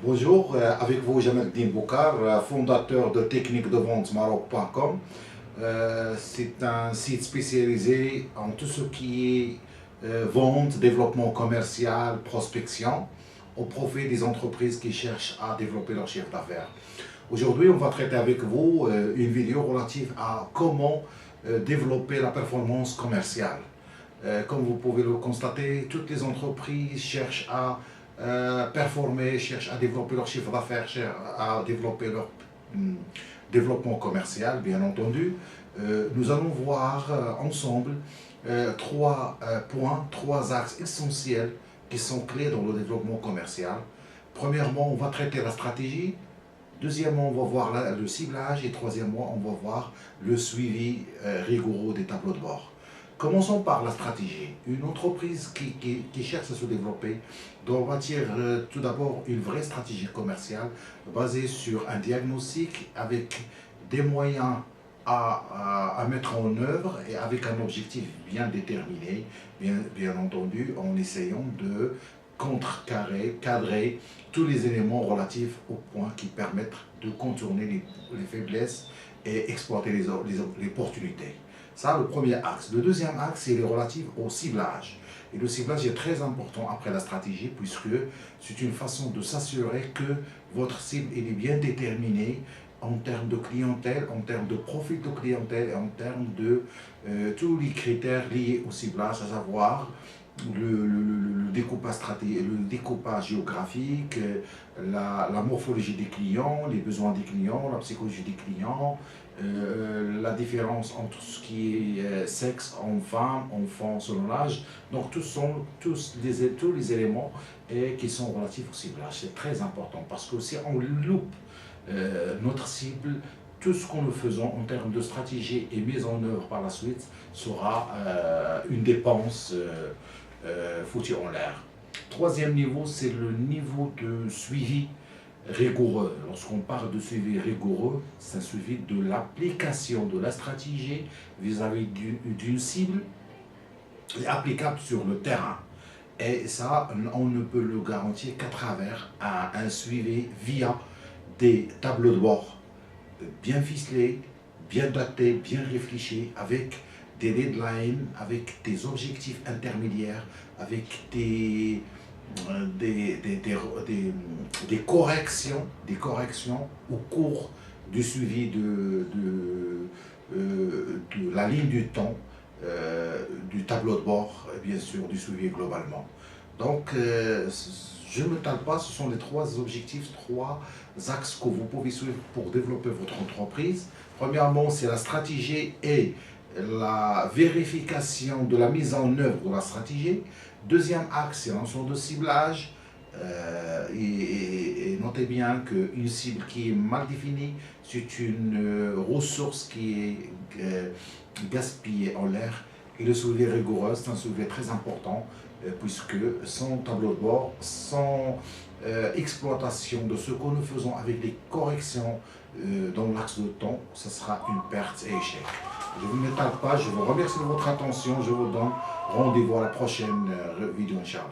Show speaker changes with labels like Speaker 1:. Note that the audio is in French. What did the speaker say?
Speaker 1: Bonjour, avec vous Jamel Din Boukar, fondateur de technique de vente Maroc.com. C'est un site spécialisé en tout ce qui est vente, développement commercial, prospection, au profit des entreprises qui cherchent à développer leur chiffre d'affaires. Aujourd'hui, on va traiter avec vous une vidéo relative à comment développer la performance commerciale. Comme vous pouvez le constater, toutes les entreprises cherchent à performer, cherchent à développer leur chiffre d'affaires, cherchent à développer leur développement commercial, bien entendu. Nous allons voir ensemble trois points, trois axes essentiels qui sont clés dans le développement commercial. Premièrement, on va traiter la stratégie. Deuxièmement, on va voir le ciblage. Et troisièmement, on va voir le suivi rigoureux des tableaux de bord. Commençons par la stratégie. Une entreprise qui cherche à se développer doit bâtir tout d'abord une vraie stratégie commerciale basée sur un diagnostic avec des moyens à mettre en œuvre et avec un objectif bien déterminé, bien entendu, en essayant de cadrer tous les éléments relatifs aux points qui permettent de contourner les faiblesses et exploiter les opportunités. Ça, le premier axe. Le deuxième axe, c'est relatif au ciblage. Et le ciblage est très important après la stratégie puisque c'est une façon de s'assurer que votre cible est bien déterminée en termes de clientèle, en termes de profil de clientèle et en termes de tous les critères liés au ciblage, à savoir le découpage stratégique, le découpage géographique, la morphologie des clients, les besoins des clients, la psychologie des clients, la différence entre ce qui est sexe, homme-femme, enfant selon l'âge. Donc tous les éléments qui sont relatifs au ciblage. C'est très important parce que si on loupe notre cible, tout ce que nous faisons en termes de stratégie et mise en œuvre par la suite sera une dépense foutue en l'air. Troisième niveau, c'est le niveau de suivi rigoureux. Lorsqu'on parle de suivi rigoureux, c'est un suivi de l'application de la stratégie vis-à-vis d'une cible applicable sur le terrain. Et ça, on ne peut le garantir qu'à travers un suivi via des tableaux de bord bien ficelés, bien datés, bien réfléchis, avec des deadlines, avec des objectifs intermédiaires, avec des corrections au cours du suivi de la ligne du temps, du tableau de bord, et bien sûr du suivi globalement. Donc, je ne me tarde pas, ce sont les trois objectifs, trois axes que vous pouvez suivre pour développer votre entreprise. Premièrement, c'est la stratégie et la vérification de la mise en œuvre de la stratégie. Deuxième axe, c'est l'ensemble de ciblage. Et notez bien qu'une cible qui est mal définie, c'est une ressource qui est gaspillée en l'air. Et le suivi rigoureux, c'est un suivi très important, puisque sans tableau de bord, sans exploitation de ce que nous faisons avec les corrections dans l'axe de temps, ce sera une perte et échec. Je ne vous m'étale pas, je vous remercie de votre attention, je vous donne rendez-vous à la prochaine vidéo, Inch'Allah.